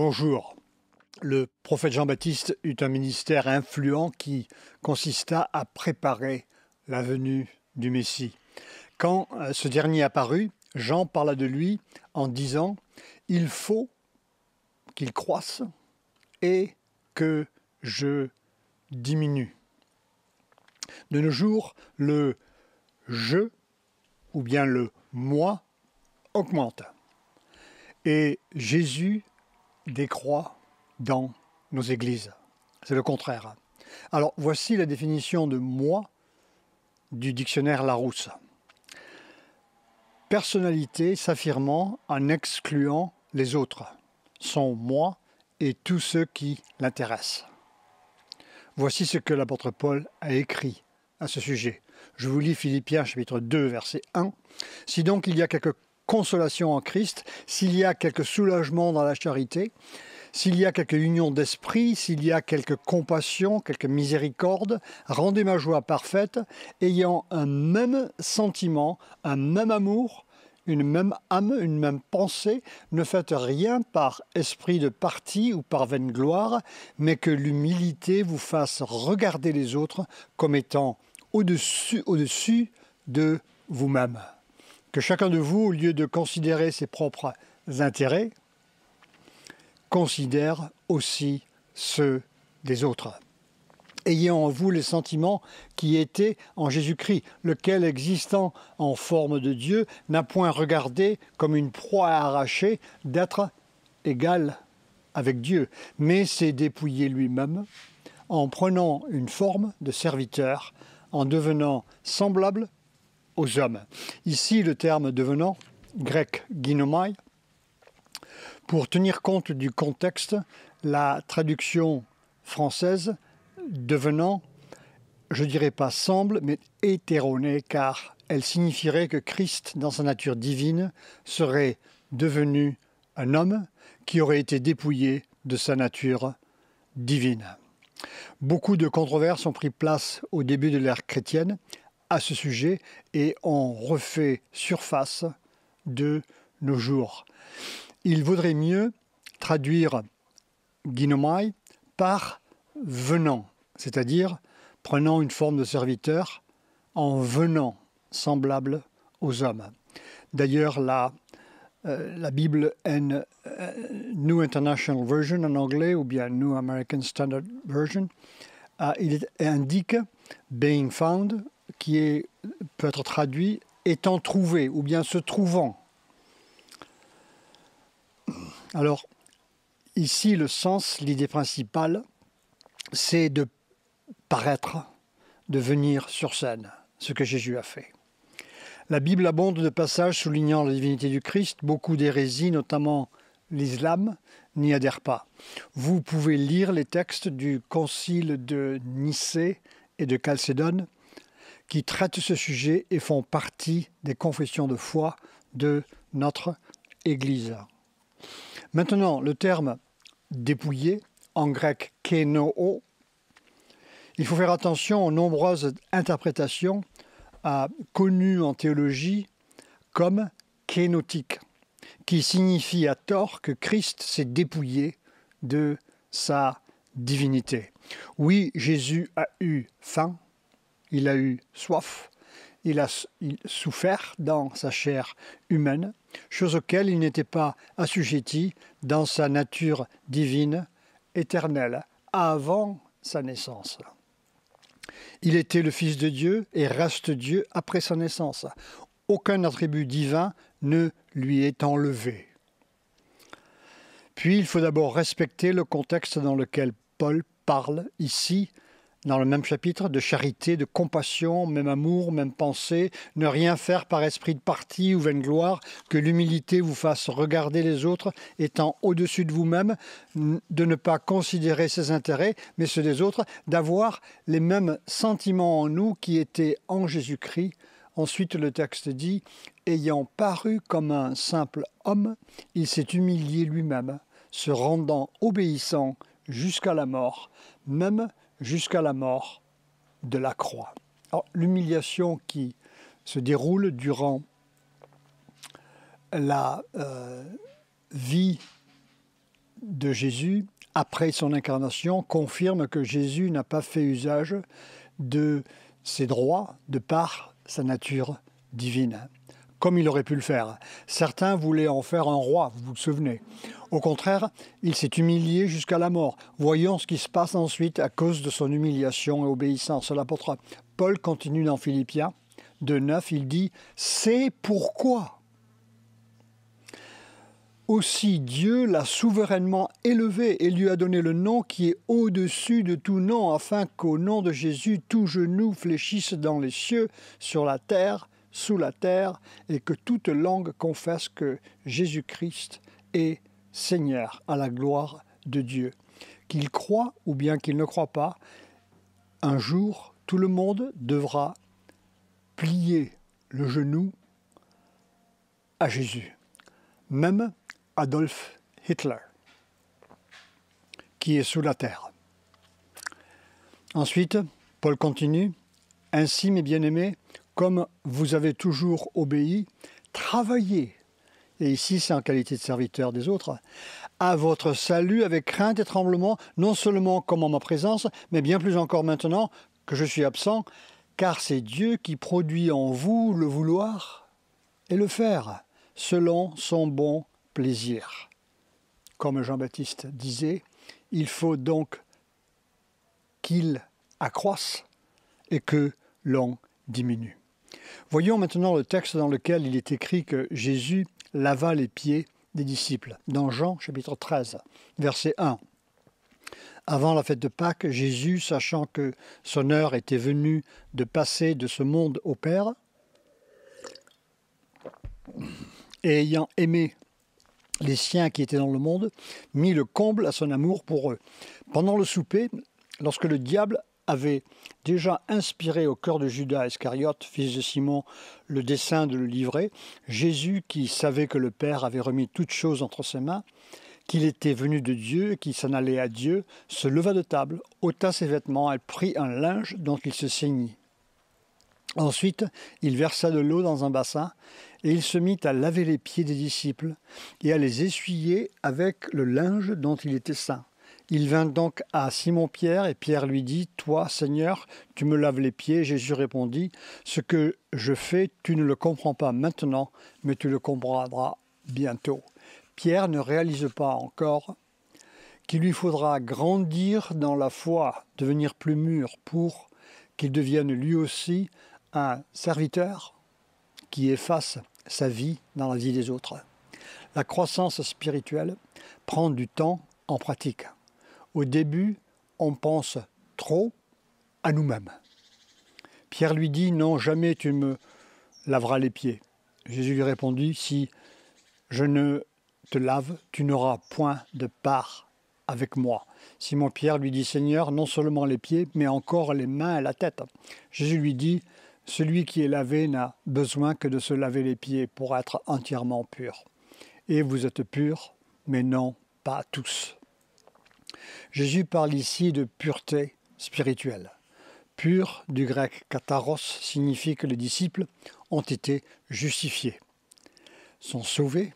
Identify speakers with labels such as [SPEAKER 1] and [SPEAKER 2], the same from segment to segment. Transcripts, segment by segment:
[SPEAKER 1] Bonjour. Le prophète Jean-Baptiste eut un ministère influent qui consista à préparer la venue du Messie. Quand ce dernier apparut, Jean parla de lui en disant « Il faut qu'il croisse et que je diminue ». De nos jours, le « je » ou bien le « moi » augmente. Et Jésus décroît dans nos églises. C'est le contraire. Alors, voici la définition de « moi » du dictionnaire Larousse. Personnalité s'affirmant en excluant les autres, son moi et tous ceux qui l'intéressent. Voici ce que l'apôtre Paul a écrit à ce sujet. Je vous lis Philippiens chapitre 2, verset 1. « Si donc il y a quelque consolation en Christ, s'il y a quelque soulagement dans la charité, s'il y a quelque union d'esprit, s'il y a quelque compassion, quelque miséricorde, rendez ma joie parfaite, ayant un même sentiment, un même amour, une même âme, une même pensée, ne faites rien par esprit de parti ou par vaine gloire, mais que l'humilité vous fasse regarder les autres comme étant au-dessus de vous-même. Que chacun de vous, au lieu de considérer ses propres intérêts, considère aussi ceux des autres. Ayez en vous les sentiments qui étaient en Jésus-Christ, lequel, existant en forme de Dieu, n'a point regardé comme une proie à arracher d'être égal avec Dieu, mais s'est dépouillé lui-même en prenant une forme de serviteur, en devenant semblable aux hommes. Ici, le terme devenant, grec ginomai, pour tenir compte du contexte, la traduction française devenant, je dirais pas semble, mais hétéroné, car elle signifierait que Christ, dans sa nature divine, serait devenu un homme qui aurait été dépouillé de sa nature divine. Beaucoup de controverses ont pris place au début de l'ère chrétienne à ce sujet et ont refait surface de nos jours. Il vaudrait mieux traduire ginomai par venant, c'est-à-dire prenant une forme de serviteur en venant semblable aux hommes. D'ailleurs, la Bible New International Version en anglais ou bien New American Standard Version, il indique being found, qui peut être traduit étant trouvé ou bien se trouvant. Alors, ici, le sens, l'idée principale, c'est de paraître, de venir sur scène, ce que Jésus a fait. La Bible abonde de passages soulignant la divinité du Christ. Beaucoup d'hérésies, notamment l'islam, n'y adhèrent pas. Vous pouvez lire les textes du concile de Nicée et de Chalcédoine qui traitent ce sujet et font partie des confessions de foi de notre Église. Maintenant, le terme « dépouillé » en grec « kénoo », il faut faire attention aux nombreuses interprétations connues en théologie comme « kénotique », qui signifie à tort que Christ s'est dépouillé de sa divinité. Oui, Jésus a eu faim, il a eu soif, il a souffert dans sa chair humaine, chose auquel il n'était pas assujetti dans sa nature divine éternelle, avant sa naissance. Il était le Fils de Dieu et reste Dieu après sa naissance. Aucun attribut divin ne lui est enlevé. Puis, il faut d'abord respecter le contexte dans lequel Paul parle ici, dans le même chapitre, de charité, de compassion, même amour, même pensée, ne rien faire par esprit de parti ou vaine gloire, que l'humilité vous fasse regarder les autres étant au-dessus de vous-même, de ne pas considérer ses intérêts, mais ceux des autres, d'avoir les mêmes sentiments en nous qui étaient en Jésus-Christ. Ensuite, le texte dit « Ayant paru comme un simple homme, il s'est humilié lui-même, se rendant obéissant jusqu'à la mort, même jusqu'à la mort de la croix. » Alors, l'humiliation qui se déroule durant la vie de Jésus, après son incarnation, confirme que Jésus n'a pas fait usage de ses droits de par sa nature divine, comme il aurait pu le faire. Certains voulaient en faire un roi, vous vous souvenez. Au contraire, il s'est humilié jusqu'à la mort. Voyons ce qui se passe ensuite à cause de son humiliation et obéissance. L'apôtre Paul continue dans Philippiens 2,9, il dit « C'est pourquoi ». Aussi Dieu l'a souverainement élevé et lui a donné le nom qui est au-dessus de tout nom, afin qu'au nom de Jésus, tout genou fléchisse dans les cieux, sur la terre, sous la terre, et que toute langue confesse que Jésus-Christ est Seigneur, à la gloire de Dieu. Qu'il croit ou bien qu'il ne croit pas, un jour, tout le monde devra plier le genou à Jésus. Même Adolf Hitler, qui est sous la terre. Ensuite, Paul continue, « Ainsi, mes bien-aimés, comme vous avez toujours obéi, travaillez, et ici c'est en qualité de serviteur des autres, à votre salut avec crainte et tremblement, non seulement comme en ma présence, mais bien plus encore maintenant que je suis absent, car c'est Dieu qui produit en vous le vouloir et le faire, selon son bon plaisir. » Comme Jean-Baptiste disait, il faut donc qu'il accroisse et que l'on diminue. Voyons maintenant le texte dans lequel il est écrit que Jésus lava les pieds des disciples. Dans Jean chapitre 13, verset 1. Avant la fête de Pâques, Jésus, sachant que son heure était venue de passer de ce monde au Père, et ayant aimé les siens qui étaient dans le monde, mit le comble à son amour pour eux. Pendant le souper, lorsque le diable avait déjà inspiré au cœur de Judas Iscariote, fils de Simon, le dessein de le livrer, Jésus, qui savait que le Père avait remis toutes choses entre ses mains, qu'il était venu de Dieu et qu'il s'en allait à Dieu, se leva de table, ôta ses vêtements et prit un linge dont il se ceignit. Ensuite, il versa de l'eau dans un bassin et il se mit à laver les pieds des disciples et à les essuyer avec le linge dont il était ceint. Il vint donc à Simon-Pierre et Pierre lui dit « Toi, Seigneur, tu me laves les pieds ?» Jésus répondit « Ce que je fais, tu ne le comprends pas maintenant, mais tu le comprendras bientôt. » Pierre ne réalise pas encore qu'il lui faudra grandir dans la foi, devenir plus mûr pour qu'il devienne lui aussi un serviteur qui efface sa vie dans la vie des autres. La croissance spirituelle prend du temps en pratique. Au début, on pense trop à nous-mêmes. Pierre lui dit « Non, jamais tu me laveras les pieds. » Jésus lui répondit « Si je ne te lave, tu n'auras point de part avec moi. » Simon-Pierre lui dit « Seigneur, non seulement les pieds, mais encore les mains et la tête. » Jésus lui dit « Celui qui est lavé n'a besoin que de se laver les pieds pour être entièrement pur. Et vous êtes purs, mais non pas tous. » Jésus parle ici de pureté spirituelle. Pur, du grec katharos, signifie que les disciples ont été justifiés, sont sauvés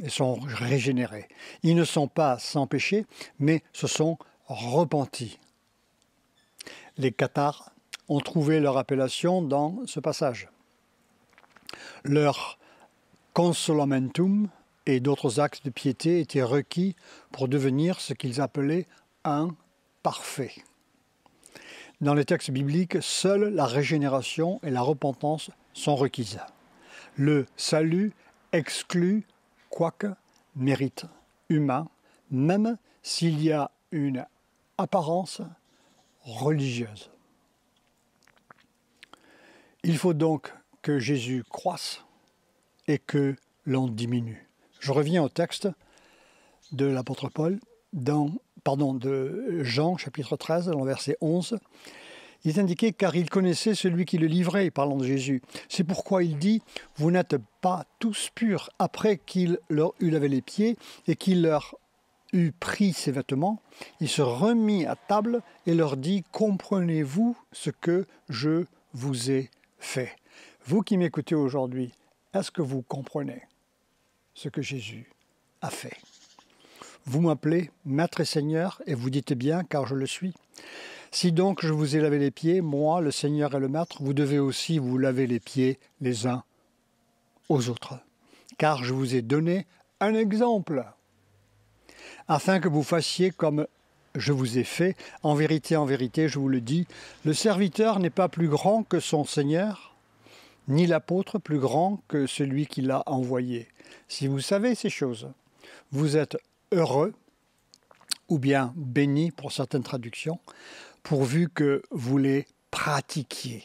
[SPEAKER 1] et sont régénérés. Ils ne sont pas sans péché, mais se sont repentis. Les cathares ont trouvé leur appellation dans ce passage. Leur consolamentum et d'autres actes de piété étaient requis pour devenir ce qu'ils appelaient un parfait. Dans les textes bibliques, seule la régénération et la repentance sont requises. Le salut exclut quoique mérite humain, même s'il y a une apparence religieuse. Il faut donc que Jésus croisse et que l'on diminue. Je reviens au texte de l'apôtre Paul, de Jean, chapitre 13, dans le verset 11. Il est indiqué « car il connaissait celui qui le livrait », parlant de Jésus. C'est pourquoi il dit « vous n'êtes pas tous purs ». Après qu'il leur eut lavé les pieds et qu'il leur eut pris ses vêtements, il se remit à table et leur dit « comprenez-vous ce que je vous ai fait ?» Vous qui m'écoutez aujourd'hui, est-ce que vous comprenez ce que Jésus a fait? Vous m'appelez Maître et Seigneur, et vous dites bien, car je le suis. Si donc je vous ai lavé les pieds, moi, le Seigneur et le Maître, vous devez aussi vous laver les pieds les uns aux autres. Car je vous ai donné un exemple, afin que vous fassiez comme je vous ai fait. En vérité, je vous le dis, le serviteur n'est pas plus grand que son Seigneur, ni l'apôtre plus grand que celui qui l'a envoyé. Si vous savez ces choses, vous êtes heureux, ou bien bénis pour certaines traductions, pourvu que vous les pratiquiez.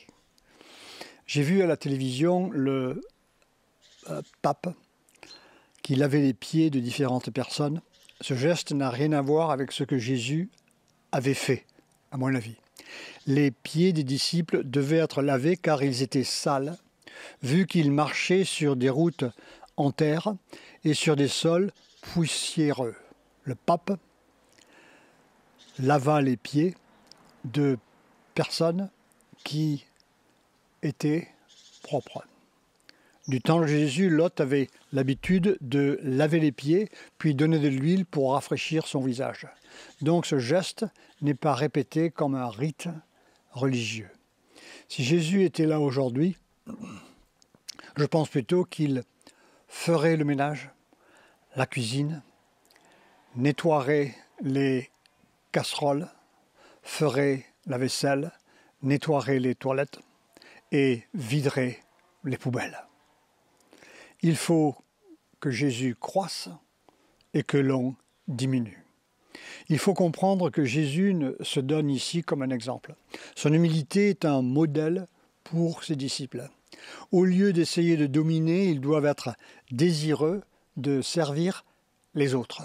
[SPEAKER 1] J'ai vu à la télévision le pape qui lavait les pieds de différentes personnes. Ce geste n'a rien à voir avec ce que Jésus avait fait, à mon avis. Les pieds des disciples devaient être lavés car ils étaient sales, vu qu'ils marchaient sur des routes en terre et sur des sols poussiéreux. Le pape lava les pieds de personnes qui étaient propres. Du temps de Jésus, Lot avait l'habitude de laver les pieds, puis donner de l'huile pour rafraîchir son visage. Donc ce geste n'est pas répété comme un rite religieux. Si Jésus était là aujourd'hui, je pense plutôt qu'il ferait le ménage, la cuisine, nettoierait les casseroles, ferait la vaisselle, nettoierait les toilettes et viderait les poubelles. Il faut que Jésus croisse et que l'on diminue. Il faut comprendre que Jésus se donne ici comme un exemple. Son humilité est un modèle pour ses disciples. Au lieu d'essayer de dominer, ils doivent être désireux de servir les autres.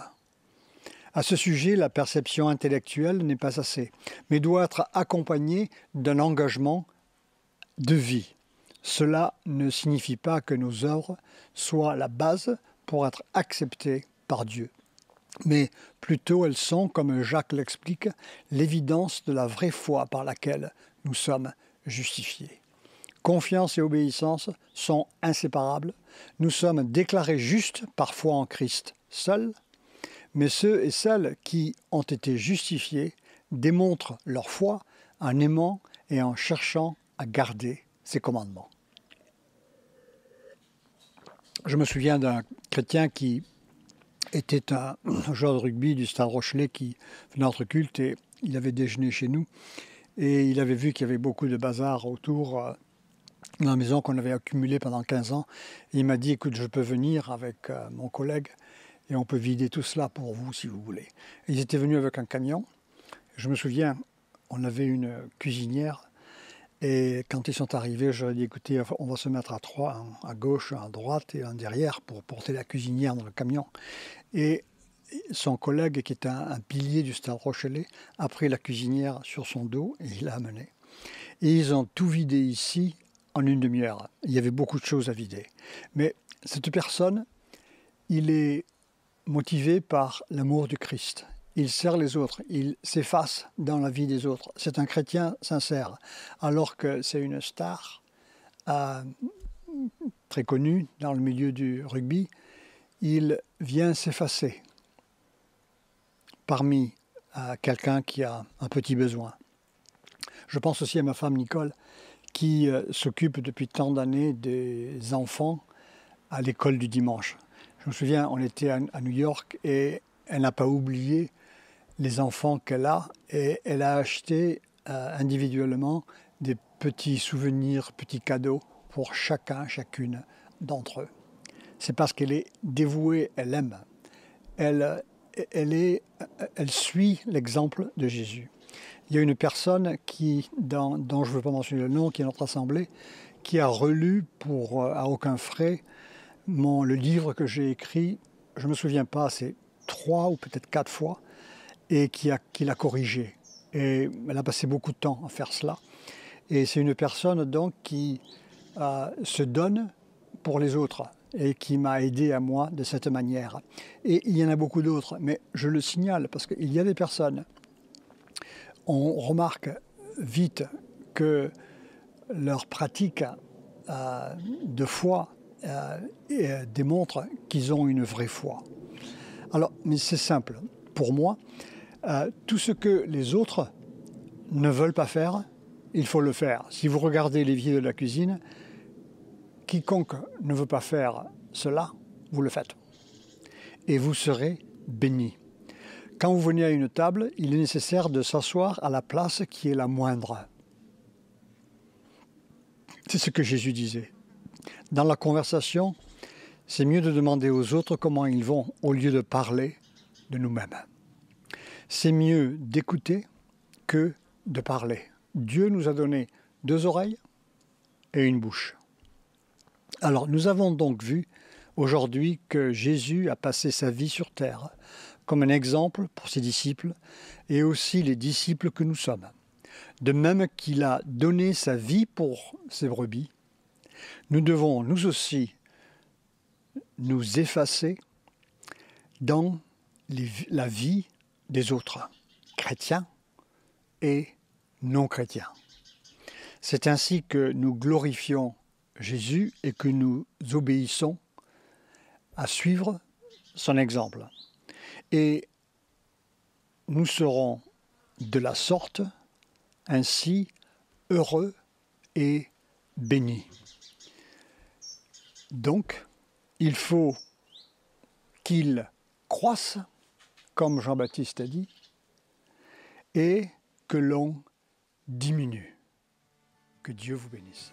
[SPEAKER 1] À ce sujet, la perception intellectuelle n'est pas assez, mais doit être accompagnée d'un engagement de vie. Cela ne signifie pas que nos œuvres soient la base pour être acceptées par Dieu, mais plutôt elles sont, comme Jacques l'explique, l'évidence de la vraie foi par laquelle nous sommes justifiés. Confiance et obéissance sont inséparables. Nous sommes déclarés justes, parfois en Christ seul, mais ceux et celles qui ont été justifiés démontrent leur foi en aimant et en cherchant à garder ses commandements. Je me souviens d'un chrétien qui était un joueur de rugby du Stade Rochelet qui venait à notre culte et il avait déjeuné chez nous et il avait vu qu'il y avait beaucoup de bazar autour dans la maison qu'on avait accumulé pendant 15 ans. Et il m'a dit, écoute, je peux venir avec mon collègue et on peut vider tout cela pour vous si vous voulez. Et ils étaient venus avec un camion. Je me souviens, on avait une cuisinière. Et quand ils sont arrivés, je leur ai dit, écoutez, on va se mettre à trois, à gauche, à droite et en derrière pour porter la cuisinière dans le camion. Et son collègue, qui était un pilier du Stade Rochelet, a pris la cuisinière sur son dos et il l'a amenée. Et ils ont tout vidé ici en une demi-heure. Il y avait beaucoup de choses à vider. Mais cette personne, il est motivé par l'amour du Christ. Il sert les autres, il s'efface dans la vie des autres. C'est un chrétien sincère, alors que c'est une star très connue dans le milieu du rugby. Il vient s'effacer parmi quelqu'un qui a un petit besoin. Je pense aussi à ma femme Nicole, qui s'occupe depuis tant d'années des enfants à l'école du dimanche. Je me souviens, on était à New York et elle n'a pas oublié les enfants qu'elle a et elle a acheté individuellement des petits souvenirs, petits cadeaux pour chacune d'entre eux. C'est parce qu'elle est dévouée, elle aime. Elle suit l'exemple de Jésus. Il y a une personne dont je ne veux pas mentionner le nom, qui est notre assemblée, qui a relu à aucun frais le livre que j'ai écrit, je ne me souviens pas, c'est 3 ou peut-être 4 fois, et qui l'a corrigé. Et elle a passé beaucoup de temps à faire cela. Et c'est une personne donc qui se donne pour les autres et qui m'a aidé à moi de cette manière. Et il y en a beaucoup d'autres, mais je le signale parce qu'il y a des personnes, on remarque vite que leur pratique de foi démontre qu'ils ont une vraie foi. Alors, mais c'est simple. Pour moi, tout ce que les autres ne veulent pas faire, il faut le faire. Si vous regardez l'évier de la cuisine, quiconque ne veut pas faire cela, vous le faites. Et vous serez béni. Quand vous venez à une table, il est nécessaire de s'asseoir à la place qui est la moindre. C'est ce que Jésus disait. Dans la conversation, c'est mieux de demander aux autres comment ils vont au lieu de parler de nous-mêmes. C'est mieux d'écouter que de parler. Dieu nous a donné 2 oreilles et une bouche. Alors, nous avons donc vu aujourd'hui que Jésus a passé sa vie sur terre comme un exemple pour ses disciples et aussi les disciples que nous sommes. De même qu'il a donné sa vie pour ses brebis, nous devons nous aussi nous effacer dans la vie des autres, chrétiens et non chrétiens. C'est ainsi que nous glorifions Jésus et que nous obéissons à suivre son exemple. Et nous serons de la sorte ainsi heureux et bénis. Donc, il faut qu'il croisse, comme Jean-Baptiste a dit, et que l'on diminue. Que Dieu vous bénisse.